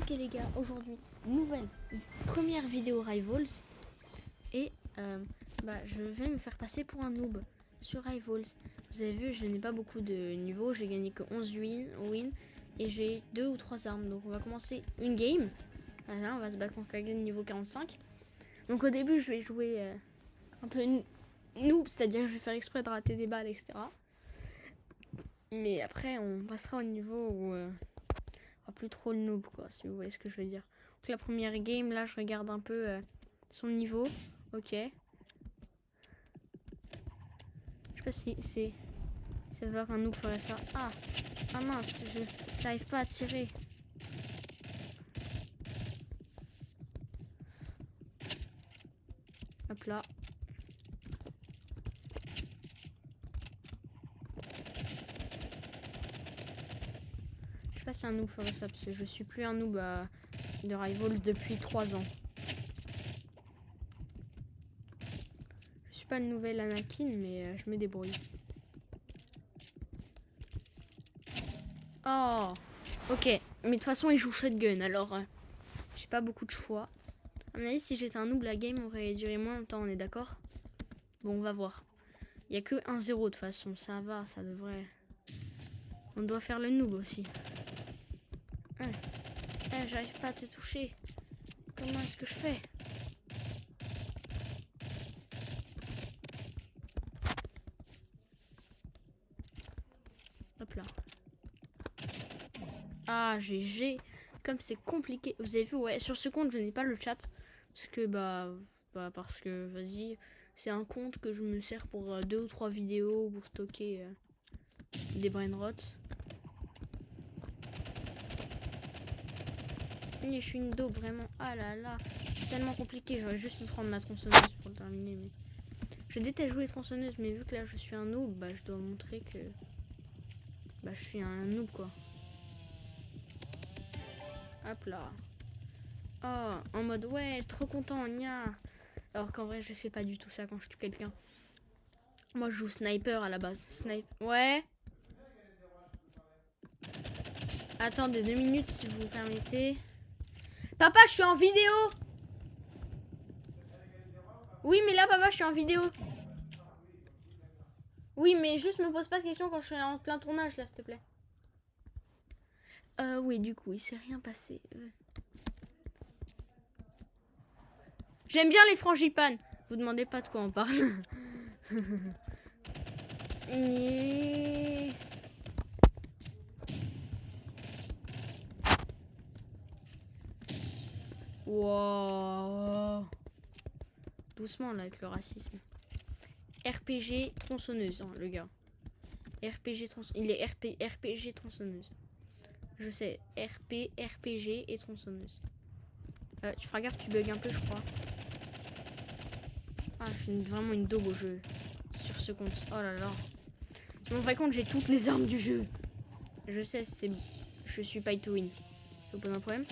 Ok les gars, aujourd'hui, première vidéo Rivals. Et je vais me faire passer pour un noob sur Rivals. Vous avez vu, je n'ai pas beaucoup de niveaux, j'ai gagné que 11 wins et j'ai 2 ou 3 armes. Donc on va commencer une game. Voilà, on va se battre contre quelqu'un de niveau 45. Donc au début je vais jouer un peu noob, c'est-à-dire que je vais faire exprès de rater des balles, etc. Mais après on passera au niveau où plus trop le noob, quoi, si vous voyez ce que je veux dire. Donc la première game, là je regarde un peu son niveau. Ok. Je sais pas si c'est... Ça veut dire qu'un noob ferait ça. Ah mince, j'arrive pas à tirer. Hop là. Je sais pas si un noob ferait ça, parce que je suis plus un noob de Rivals depuis 3 ans. Je suis pas le nouvel Anakin, mais je me débrouille. Oh, ok. Mais de toute façon, il joue shotgun, alors j'ai pas beaucoup de choix. À mon avis, si j'étais un noob, la game aurait duré moins longtemps, on est d'accord? Bon, on va voir. Il n'y a que 1-0 de toute façon, ça va, ça devrait... On doit faire le noob aussi. J'arrive pas à te toucher. Comment est-ce que je fais? Hop là. Ah, GG. Comme c'est compliqué. Vous avez vu, ouais, sur ce compte, je n'ai pas le chat. Parce que, parce que, vas-y, c'est un compte que je me sers pour 2 ou 3 vidéos pour stocker des brainrots. Je suis une daube, vraiment. Ah là là. C'est tellement compliqué. J'aurais juste pu prendre ma tronçonneuse pour le terminer. Mais je déteste jouer tronçonneuse. Mais vu que là, je suis un noob, je dois montrer que... je suis un noob, quoi. Hop là. Oh, en mode, ouais, trop content, nia. Alors qu'en vrai, je fais pas du tout ça quand je tue quelqu'un. Moi, je joue sniper à la base. Ouais. Attendez 2 minutes, si vous permettez. Papa, je suis en vidéo. Oui, mais là, papa, je suis en vidéo. Oui, mais juste me pose pas de questions quand je suis en plein tournage, là, s'il te plaît. Oui, du coup, il s'est rien passé. J'aime bien les frangipanes. Vous demandez pas de quoi on parle. Wow. Doucement, là, avec le racisme. RPG tronçonneuse, hein, le gars. RPG tronçonneuse. Il est RPG tronçonneuse. Je sais, RPG et tronçonneuse. Tu feras gaffe, tu bugs un peu, je crois. Ah, je suis vraiment une daube au jeu. Sur ce compte. Oh là là. Sur mon vrai compte, j'ai toutes les armes du jeu. Je sais, je suis pay to win. Ça vous pose un problème?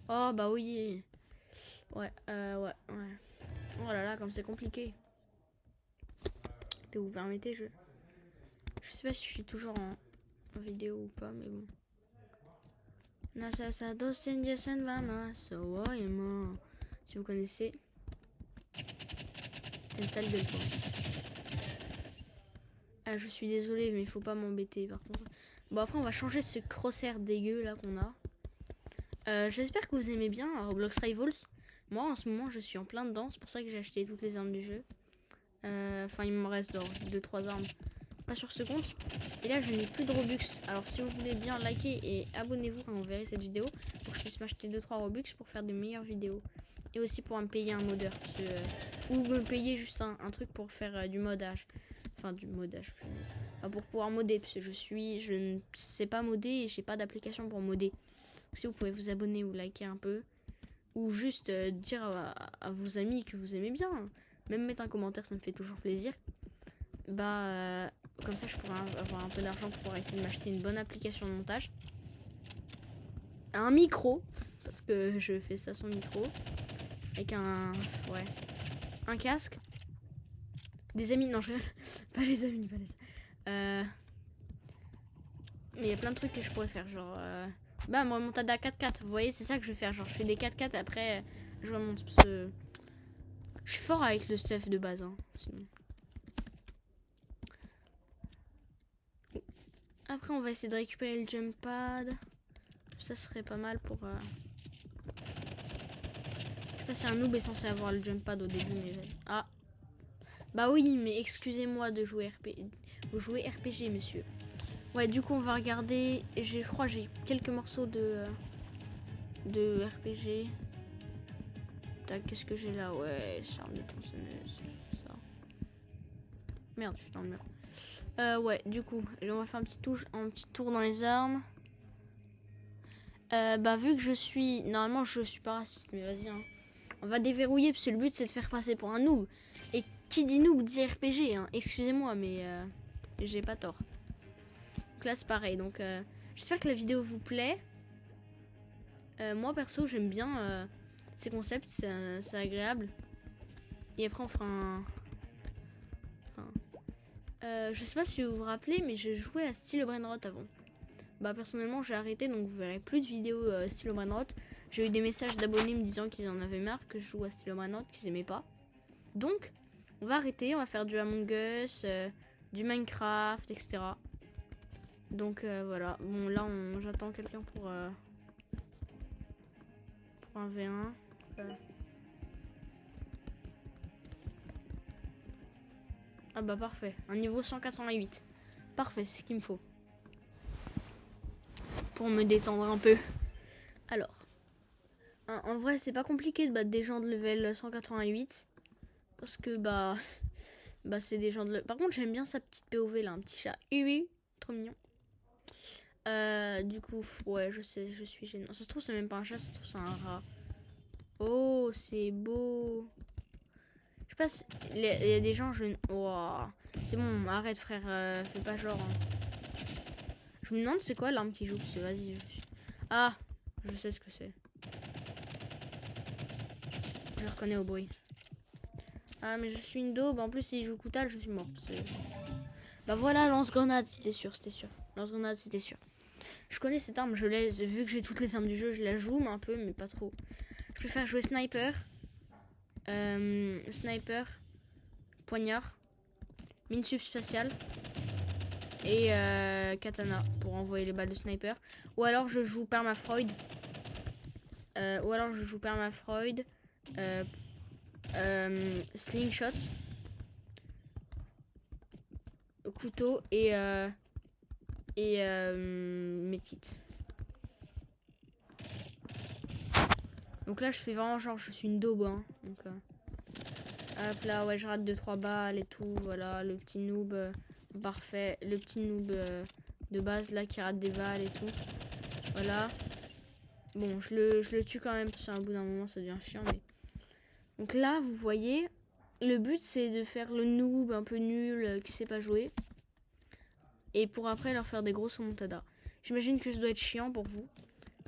Oh, bah oui. Ouais. Oh là là, comme c'est compliqué. Vous permettez, je sais pas si je suis toujours en vidéo ou pas, mais bon. Si vous connaissez. C'est une sale gueule, quoi. Ah, je suis désolée, mais il faut pas m'embêter, par contre. Bon, après, on va changer ce crosshair dégueu, là, qu'on a. J'espère que vous aimez bien Roblox Rivals. Moi, en ce moment, je suis en plein dedans. C'est pour ça que j'ai acheté toutes les armes du jeu. Enfin, il me reste 2-3 armes. Pas sur ce compte. Et là, je n'ai plus de Robux. Alors, si vous voulez bien liker et abonnez-vous quand vous verrez cette vidéo, pour que je puisse m'acheter 2-3 Robux pour faire de meilleures vidéos. Et aussi pour me payer un modeur. Ou me payer juste un truc pour faire du modage. Enfin, du modage. Enfin, pour pouvoir modder. Parce que je ne sais pas modder et j'ai pas d'application pour modder. Donc, si vous pouvez vous abonner ou liker un peu. Ou juste dire à vos amis que vous aimez bien. Même mettre un commentaire, ça me fait toujours plaisir. Comme ça, je pourrais avoir un peu d'argent pour pouvoir essayer de m'acheter une bonne application de montage. Un micro. Parce que je fais ça sans micro. Avec un casque. Des amis, non, pas les amis, pas les... Mais il y a plein de trucs que je pourrais faire, genre Bam, remontada à 4-4. Vous voyez, c'est ça que je vais faire. Genre, je fais des 4-4 après, je remonte. Je suis fort avec le stuff de base. Hein, sinon. Après, on va essayer de récupérer le jump pad. Ça serait pas mal pour... Je sais pas si un noob est censé avoir le jump pad au début, mais... Ah. Bah oui, mais excusez-moi de jouer RPG, monsieur. Ouais, du coup, on va regarder... Je crois que j'ai quelques morceaux de RPG. Tac, qu'est-ce que j'ai là? Ouais, charme de tronçonneuse. Ça. Merde, je suis dans le mur. Ouais, du coup, on va faire un petit tour dans les armes. Bah, vu que je suis... Normalement, je suis pas raciste, mais vas-y, hein. On va déverrouiller, parce que le but, c'est de faire passer pour un noob. Et qui dit noob dit RPG, hein. Excusez-moi, mais j'ai pas tort. Donc là, c'est pareil. Donc, j'espère que la vidéo vous plaît. Moi, perso, j'aime bien ces concepts. C'est agréable. Et après, on fera un... je sais pas si vous vous rappelez, mais je jouais à Style Brainrot avant. Bah personnellement j'ai arrêté, donc vous verrez plus de vidéos Style Brainrot. J'ai eu des messages d'abonnés me disant qu'ils en avaient marre que je joue à Style Brainrot, qu'ils aimaient pas. Donc on va arrêter, on va faire du Among Us, du Minecraft, etc. Donc voilà. Bon là j'attends quelqu'un pour un V1. Ah bah parfait, un niveau 188. Parfait, c'est ce qu'il me faut. Pour me détendre un peu. Alors, en vrai, c'est pas compliqué de battre des gens de level 188. Parce que, bah c'est des gens de... Par contre, j'aime bien sa petite POV, là. Un petit chat. Oui, trop mignon. Du coup, ouais, je sais, je suis gênant. Ça se trouve, c'est même pas un chat, ça se trouve, c'est un rat. Oh, c'est beau. Je sais pas si... Il y a des gens, Wow. C'est bon, arrête, frère. Fais pas genre... Hein. Je me demande c'est quoi l'arme qui joue. Vas-y. Ah, je sais ce que c'est. Je reconnais au bruit. Ah, mais je suis une daube. En plus, s'il joue Koutal, je suis mort. Bah voilà, lance-grenade, c'était sûr. Lance-grenade, c'était sûr. Je connais cette arme, je l'ai. Vu que j'ai toutes les armes du jeu, je la joue, mais un peu, mais pas trop. Je préfère jouer sniper. Sniper. Poignard. Mine subspatiale. Et katana pour envoyer les balles de sniper. Ou alors je joue permafroid. Slingshot. Couteau et medkit. Donc là je fais vraiment genre je suis une daube hein. Donc hop là ouais je rate 2-3 balles et tout. Voilà le petit noob. Parfait, le petit noob de base là qui rate des balles et tout. Voilà. Bon, je le tue quand même parce qu'à un bout d'un moment ça devient chiant. Mais... Donc là, vous voyez, le but c'est de faire le noob un peu nul qui sait pas jouer. Et pour après leur faire des grosses remontadas. J'imagine que ça doit être chiant pour vous.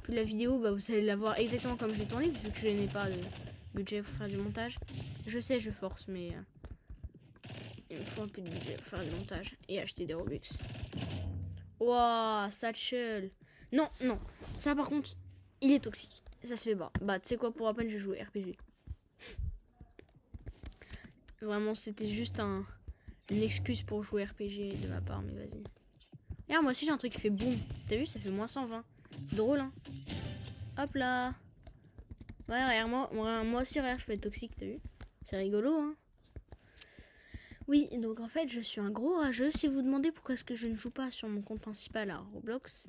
Puis la vidéo, bah, vous allez la voir exactement comme je l'ai tournée vu que je n'ai pas de budget pour faire du montage. Je sais, je force, mais... il me faut un peu de budget pour faire du montage et acheter des Robux. Waouh, Satchel. Non. Ça par contre, il est toxique. Ça se fait pas. Bah, tu sais quoi, pour à peine, je joue RPG. Vraiment, c'était juste une excuse pour jouer RPG de ma part, mais vas-y. Regarde, moi aussi j'ai un truc qui fait boum. T'as vu, ça fait moins 120. C'est drôle, hein. Hop là. Ouais, regarde, moi aussi, regarde, je peux être toxique, t'as vu. C'est rigolo, hein. Oui, donc en fait, je suis un gros rageux. Si vous vous demandez pourquoi est-ce que je ne joue pas sur mon compte principal à Roblox,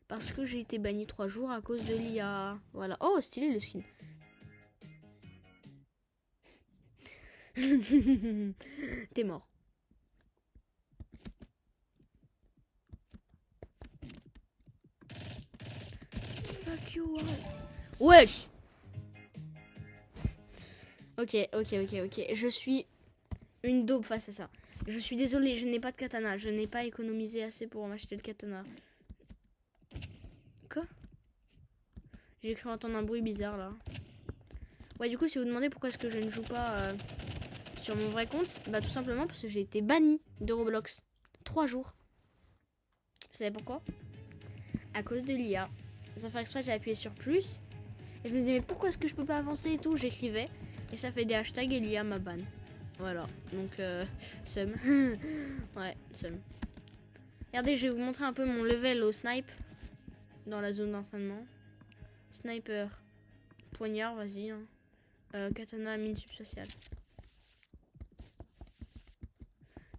parce que j'ai été banni 3 jours à cause de l'IA. Voilà. Oh, stylé le skin. T'es mort. Fuck you. Wesh. Ok. Je suis une daube face à ça. Je suis désolée, je n'ai pas de katana. Je n'ai pas économisé assez pour m'acheter le katana. Quoi? J'ai cru entendre un bruit bizarre là. Ouais, du coup, si vous demandez pourquoi est-ce que je ne joue pas sur mon vrai compte, bah tout simplement parce que j'ai été banni de Roblox 3 jours. Vous savez pourquoi? À cause de l'IA. Sans faire exprès, j'ai appuyé sur plus. Et je me disais, mais pourquoi est-ce que je peux pas avancer et tout? J'écrivais. Et ça fait des hashtags et l'IA m'a ban. Voilà. Donc, seum. Ouais, seum. Regardez, je vais vous montrer un peu mon level au snipe. Dans la zone d'entraînement. Sniper. Poignard, vas-y. Hein. Katana, mine subspatiale.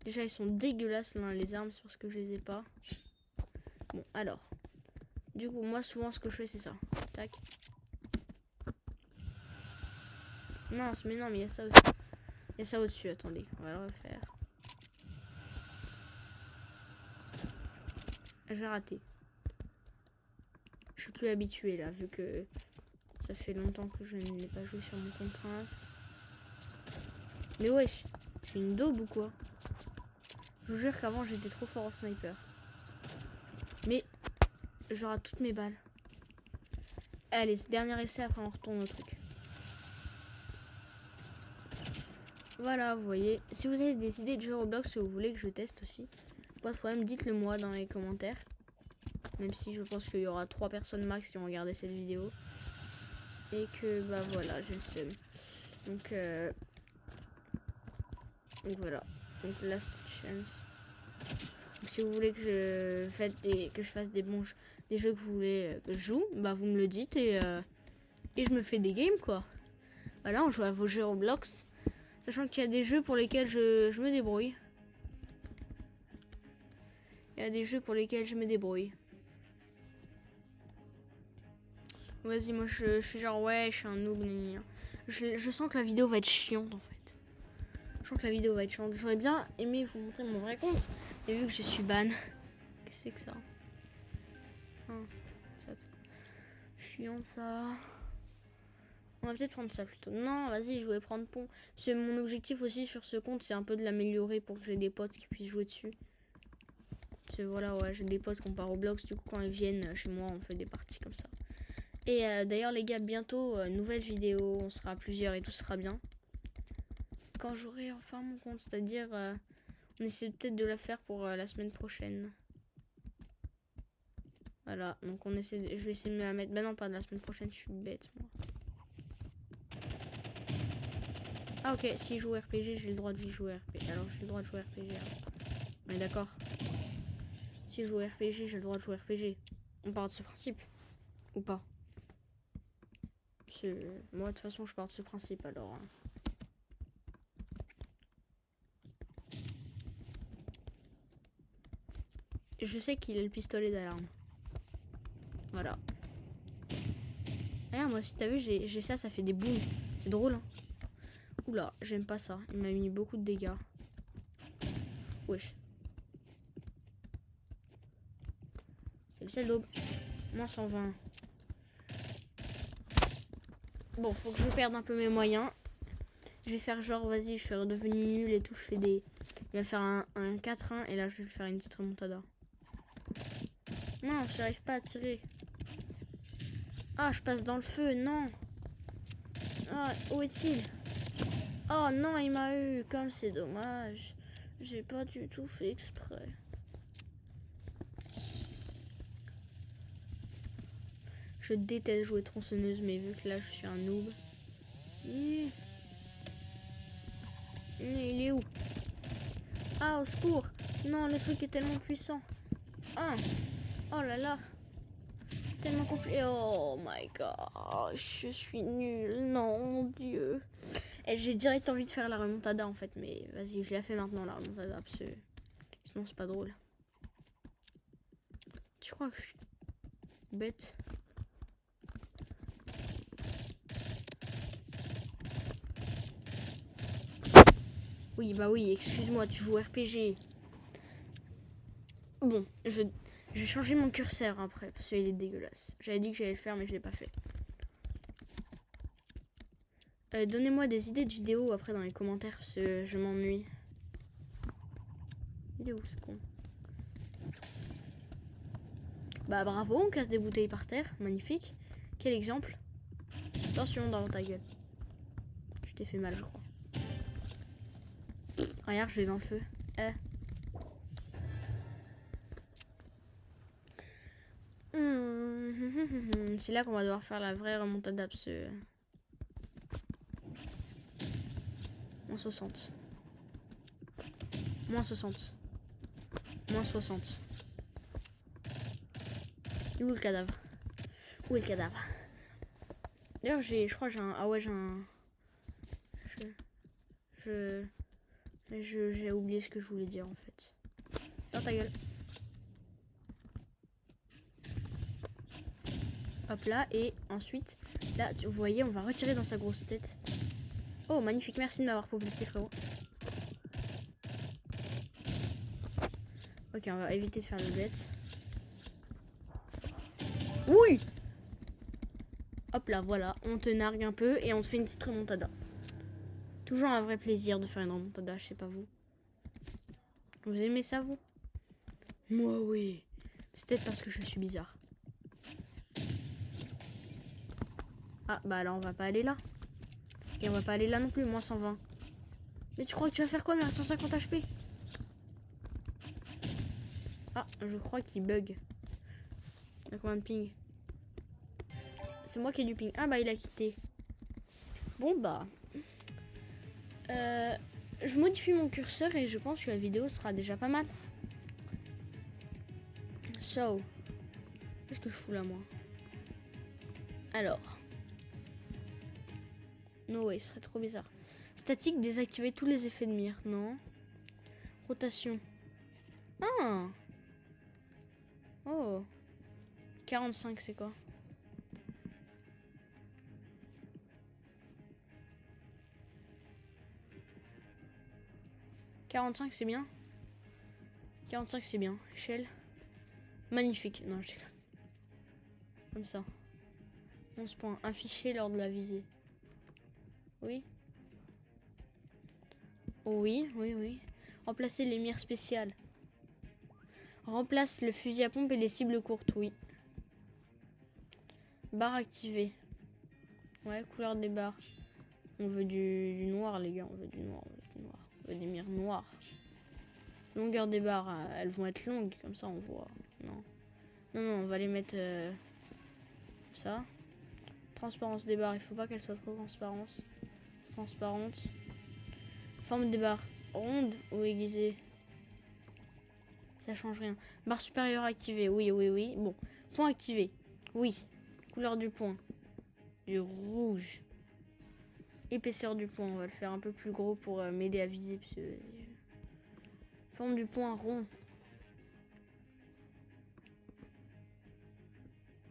Déjà, ils sont dégueulasses, là, les armes. C'est parce que je les ai pas. Bon, alors. Du coup, moi, souvent, ce que je fais, c'est ça. Tac. Mince, mais non, mais il y a ça aussi. Il y a ça au-dessus, attendez. On va le refaire. J'ai raté. Je suis plus habituée, là, vu que ça fait longtemps que je n'ai pas joué sur mon compte prince. Mais wesh, je suis une daube ou quoi? Je vous jure qu'avant, j'étais trop fort au sniper. Mais je rate toutes mes balles. Allez, dernier essai, après on retourne au truc. Voilà, vous voyez. Si vous avez des idées de jeux Roblox que vous voulez que je teste aussi, pas de problème, dites-le moi dans les commentaires. Même si je pense qu'il y aura 3 personnes max qui ont regardé cette vidéo. Et que, bah voilà, j'ai le seum. Donc voilà. Donc last chance. Donc, si vous voulez que je fasse des bons jeux, des jeux que vous voulez que je joue, bah vous me le dites et je me fais des games quoi. Voilà, on joue à vos jeux Roblox. Sachant qu'il y a des jeux pour lesquels je me débrouille. Il y a des jeux pour lesquels je me débrouille. Vas-y, moi je suis genre ouais, je suis un noob. Je sens que la vidéo va être chiante en fait. Je sens que la vidéo va être chiante. J'aurais bien aimé vous montrer mon vrai compte. Mais vu que je suis ban. Qu'est-ce que c'est que ça? Chiant ça. On va peut-être prendre ça plutôt. Non, vas-y, je voulais prendre pont. Parce que mon objectif aussi sur ce compte, c'est un peu de l'améliorer pour que j'ai des potes qui puissent jouer dessus. Parce que voilà, ouais, j'ai des potes qui ont pas Roblox. Du coup, quand ils viennent chez moi, on fait des parties comme ça. Et d'ailleurs, les gars, bientôt, nouvelle vidéo. On sera plusieurs et tout sera bien. Quand j'aurai enfin mon compte, c'est-à-dire, on essaie peut-être de la faire pour la semaine prochaine. Voilà, donc je vais essayer de me la mettre. Bah non, pas de la semaine prochaine, je suis bête, moi. Ah ok, si je joue RPG, j'ai le droit de jouer RPG. Alors j'ai le droit de jouer RPG. On est d'accord. Si je joue RPG, j'ai le droit de jouer RPG. On part de ce principe. Ou pas? Moi de toute façon je pars de ce principe alors. Hein. Je sais qu'il a le pistolet d'alarme. Voilà. Regarde moi si t'as vu j'ai ça, ça fait des booms. C'est drôle hein. Oula, j'aime pas ça. Il m'a mis beaucoup de dégâts. Wesh. C'est le sel d'aube. Moins 120. Bon, faut que je perde un peu mes moyens. Je vais faire genre, vas-y, je suis redevenu nul et tout. Je fais des... Il va faire un 4-1 et là, je vais faire une petite remontada. Non, j'arrive pas à tirer. Ah, je passe dans le feu, non. Ah, où est-il? Oh non, il m'a eu, comme c'est dommage. J'ai pas du tout fait exprès. Je déteste jouer tronçonneuse, mais vu que là je suis un noob. Il est où? Ah, au secours! Non, le truc est tellement puissant. Ah. Oh là là. Tellement compliqué. Oh my god. Je suis nulle. Non, mon dieu. Et j'ai direct envie de faire la remontada en fait. Mais vas-y, je la fais maintenant la remontada. Parce que sinon c'est pas drôle. Tu crois que je suis bête? Oui, bah oui, excuse-moi, tu joues RPG. Bon, je vais changer mon curseur après, parce qu'il est dégueulasse. J'avais dit que j'allais le faire, mais je l'ai pas fait. Donnez-moi des idées de vidéos après dans les commentaires, parce que je m'ennuie. Il est où ce con? Bah bravo, on casse des bouteilles par terre, magnifique. Quel exemple. Attention dans ta gueule. Je t'ai fait mal, je crois. Regarde, je vais dans le feu. C'est là qu'on va devoir faire la vraie remontada. Moins 60. Moins 60. Moins 60. Où est le cadavre? Où est le cadavre? D'ailleurs, je crois que j'ai un... Ah ouais, j'ai un... J'ai oublié ce que je voulais dire, en fait. Dans ta gueule. Hop là, et ensuite, là, vous voyez, on va retirer dans sa grosse tête. Oh, magnifique, merci de m'avoir propulsé, frérot. Ok, on va éviter de faire le bête. Oui! Hop là, voilà, on te nargue un peu et on te fait une petite remontada. Toujours un vrai plaisir de faire une remontada, je sais pas vous. Vous aimez ça, vous? Moi, oui. C'est peut-être parce que je suis bizarre. Ah, bah alors on va pas aller là. Et on va pas aller là non plus, moins 120. Mais tu crois que tu vas faire quoi, mais à 150 HP? Ah, je crois qu'il bug. Il y a combien de ping? C'est moi qui ai du ping. Ah bah il a quitté. Bon bah. Je modifie mon curseur et je pense que la vidéo sera déjà pas mal. So. Qu'est-ce que je fous là moi? Alors. No way, ce serait trop bizarre. Statique, désactiver tous les effets de mire. Non. Rotation. Ah. Oh. 45 c'est quoi? « 45 c'est bien. 45 c'est bien. Échelle. Magnifique. Non, je déconne. Comme ça. 11 points. Affiché lors de la visée. Oui. Oui, oui, oui. Remplacer les mires spéciales. Remplace le fusil à pompe et les cibles courtes. Oui. Barre activée. Ouais, couleur des barres. On veut du noir, les gars. On veut du noir. On veut du noir. On veut des mires noires. Longueur des barres. Elles vont être longues. Comme ça, on voit. Non. Non, non, on va les mettre... ça. Transparence des barres. Il faut pas qu'elle soit trop transparente. Forme des barres. Ronde ou aiguisée. Ça change rien. Barre supérieure activée. Oui, oui, oui. Bon. Point activé. Oui. Couleur du point. Du rouge. Épaisseur du point. On va le faire un peu plus gros pour m'aider à viser. Parce que... Forme du point rond.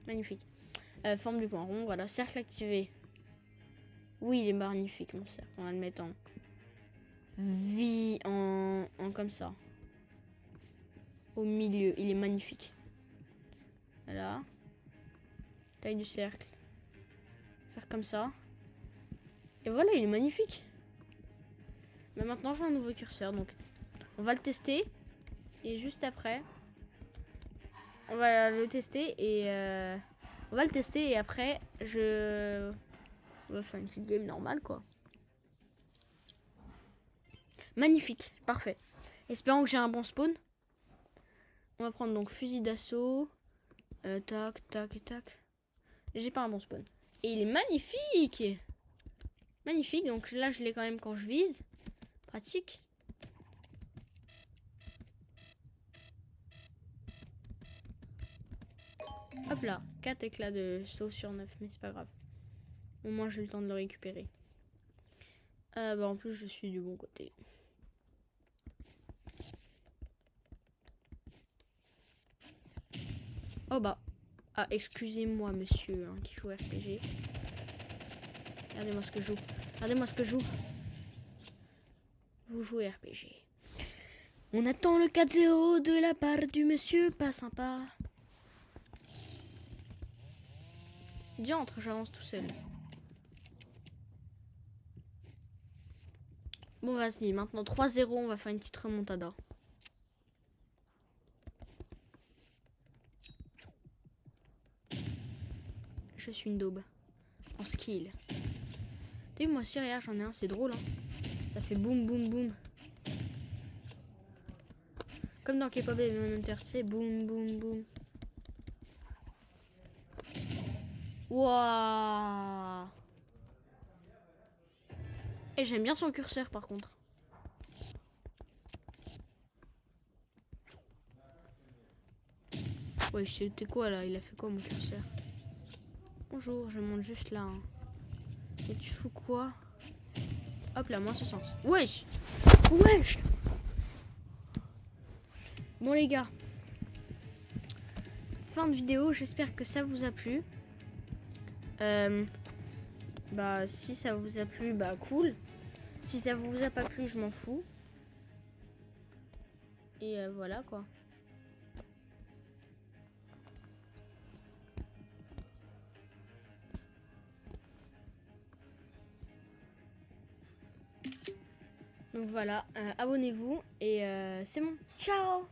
Magnifique. Forme du point rond. Voilà. Cercle activé. Oui, il est magnifique mon cercle. On va le mettre en... en comme ça. Au milieu. Il est magnifique. Voilà. Taille du cercle. Faire comme ça. Et voilà, il est magnifique. Mais maintenant, j'ai un nouveau curseur. Donc, on va le tester. Et juste après, on va le tester. Et on va le tester. Et après, on va faire une petite game normale, quoi. Magnifique. Parfait. Espérons que j'ai un bon spawn. On va prendre donc fusil d'assaut. Tac, tac et tac. J'ai pas un bon spawn. Et il est magnifique. Magnifique. Donc là, je l'ai quand même quand je vise. Pratique. Hop là. 4 éclats de saut sur 9. Mais c'est pas grave. Au moins, j'ai le temps de le récupérer. Bah, en plus, je suis du bon côté. Oh bah. Ah, excusez-moi, monsieur, hein, qui joue RPG. Regardez-moi ce que je joue. Regardez-moi ce que je joue. Vous jouez RPG. On attend le 4-0 de la part du monsieur pas sympa. Diantre, j'avance tout seul. Bon, vas-y, maintenant 3-0, on va faire une petite remontada. Je suis une daube. En skill. T'as vu, moi aussi, regarde, j'en ai un, c'est drôle, hein. Ça fait boum, boum, boum. Comme dans K-pop et Hunter, c'est boum, boum, boum. Waouh. Et j'aime bien son curseur par contre. Ouais, c'était quoi là? Il a fait quoi mon curseur? Bonjour, je monte juste là. Hein. Et tu fous quoi? Hop là, moi ce sens. Wesh. Wesh. Bon les gars. Fin de vidéo, j'espère que ça vous a plu. Bah si ça vous a plu, bah cool. Si ça vous a pas plu, je m'en fous. Et voilà quoi. Donc voilà, abonnez-vous et c'est bon. Ciao!